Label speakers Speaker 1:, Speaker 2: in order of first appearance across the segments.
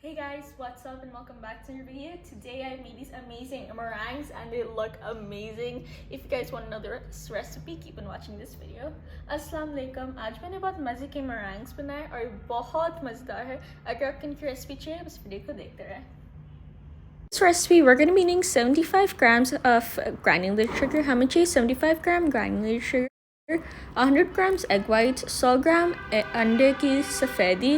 Speaker 1: Hey guys, what's up and welcome back to another video. Today I made these amazing meringues and they look amazing. If you guys want to know the recipe, keep on watching this video. Assalamu alaikum. आज मैंने बहुत मज़े के meringues बनाए और बहुत मज़ेदार है. अगर आपको इनकी रेसिपी चाहिए बस वीडियो को देखते रहें. This recipe we're going to be needing 75 grams of granulated sugar. हमें चाहिए 75 gram granulated sugar. 100 grams egg whites, 100 gram अंडे की सफ़ेदी,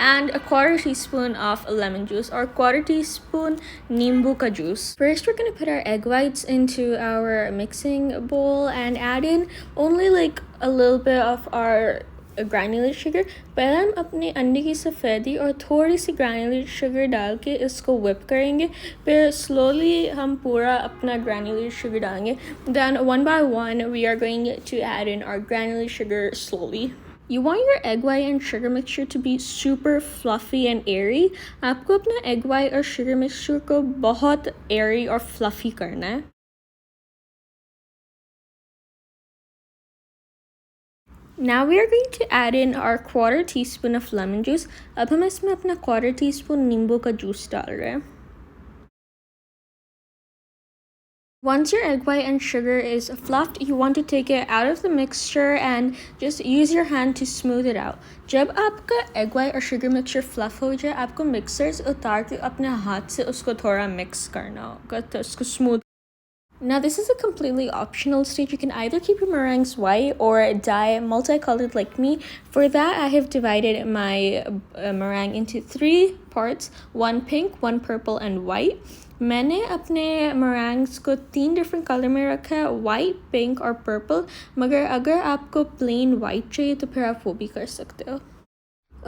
Speaker 1: and a quarter teaspoon of lemon juice or quarter teaspoon नींबू का juice. First, we're going to put our egg whites into our mixing bowl and add in only like a little bit of our granulated sugar. पहले हम अपने अंडे की सफ़ेदी और थोड़ी सी granulated sugar डाल के इसको whip करेंगे. फिर slowly हम पूरा अपना granulated sugar डालेंगे. Then one by one we are going to add in our granulated sugar slowly. You want your egg white and sugar mixture to be super fluffy and airy. आपको अपना egg white और sugar mixture को बहुत airy और fluffy करना है. Now we are going to add in our quarter teaspoon of lemon juice. अब हम इसमें अपना quarter teaspoon नींबू का जूस डाल रहे हैं. Once your egg white and sugar is fluffed, you want to take it out of the mixture and just use your hand to smooth it out. जब आपका egg white और sugar mixture fluff हो जाए, आपको mixer से उतार के अपने हाथ से उसको थोड़ा mix करना होगा तो उसको smooth. Now this is a completely optional stage. You can either keep your meringues white or dye multicolored like me. For that, I have divided my meringue into 3 parts, one pink, one purple and white. मैंने अपने meringues को 3 different color में रखा है, white, pink और purple. मगर अगर आपको plain white चाहिए तो फिर आप वो भी कर सकते हो.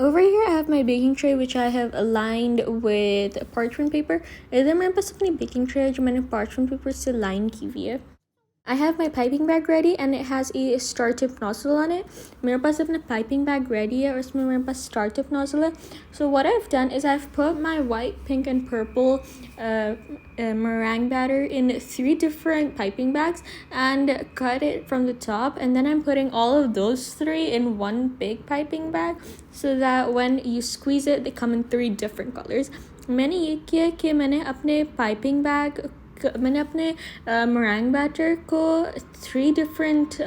Speaker 1: Over here I have my baking tray which I have aligned with parchment paper. इधर मेरे पास अपनी baking tray है जो मैंने parchment paper से line की हुई है. I have my piping bag ready and it has a star tip nozzle on it. मेरे पास अपना piping bag ready है और इसमें मेरे पास star tip nozzle है. So what I've done is I've put my white, pink and purple meringue batter in 3 different piping bags and cut it from the top, and then I'm putting all of those 3 in one big piping bag so that when you squeeze it they come in 3 different colors. मैंने ये किया कि मैंने अपने piping bag मैंने अपने meringue batter को 3 different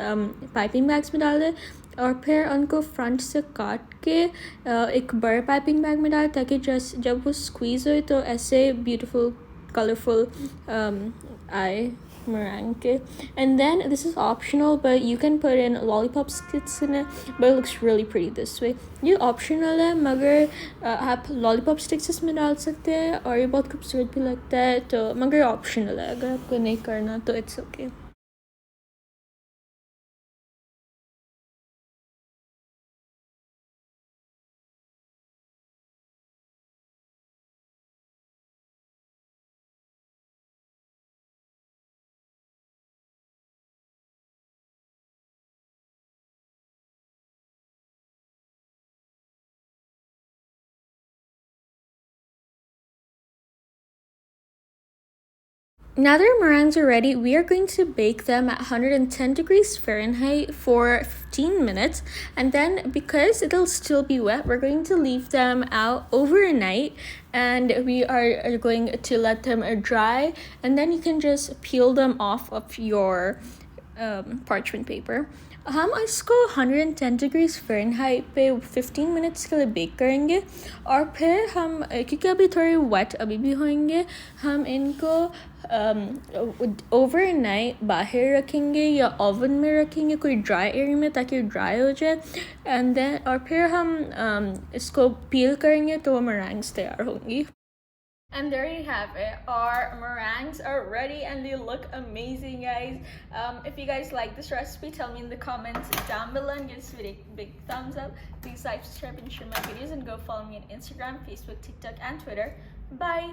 Speaker 1: piping bags में डाल दिया और फिर उनको front से काट के एक बड़े piping bag में डाल ताकि जब वो squeeze हो तो ऐसे beautiful colorful आए meringue के. And then this is optional but you can put in lollipop sticks in it, but it looks really pretty this way. ये optional है मगर आप lollipop sticks इसमें डाल सकते हैं और ये बहुत खूबसूरत भी लगता है, तो मगर optional है, अगर आपको नहीं करना तो it's okay. Now that our meringues are ready, we are going to bake them at 110 degrees Fahrenheit for 15 minutes. And then because it'll still be wet, we're going to leave them out overnight and we are going to let them dry. And then you can just peel them off of your parchment paper. हम इसको 110 degrees Fahrenheit पे 15 minutes के लिए bake करेंगे और फिर हम क्योंकि अभी थोड़े wet अभी भी होंगे, हम इनको overnight बाहर रखेंगे या oven में रखेंगे कोई dry area में ताकि dry हो जाए. And then और फिर हम इसको peel करेंगे तो वो meringues तैयार होंगी. And there you have it. Our meringues are ready and they look amazing, guys. If you guys like this recipe, tell me in the comments down below and give this video a big thumbs up. Please like, subscribe and share my videos and go follow me on Instagram, Facebook, TikTok and Twitter. Bye!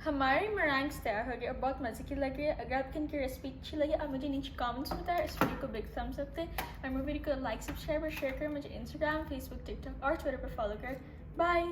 Speaker 1: हमारी meringues तैयार हो गई और बहुत मज़े की लग रही है. अगर आपको इनकी रेसिपी अच्छी लगी आप मुझे नीचे कमेंट्स में बताएं. इस वीडियो को बिग थम्स अप दें और मेरे वीडियो को लाइक, सब्सक्राइब और शेयर करें. मुझे Instagram, Facebook, TikTok और Twitter पर फॉलो करें. बाय.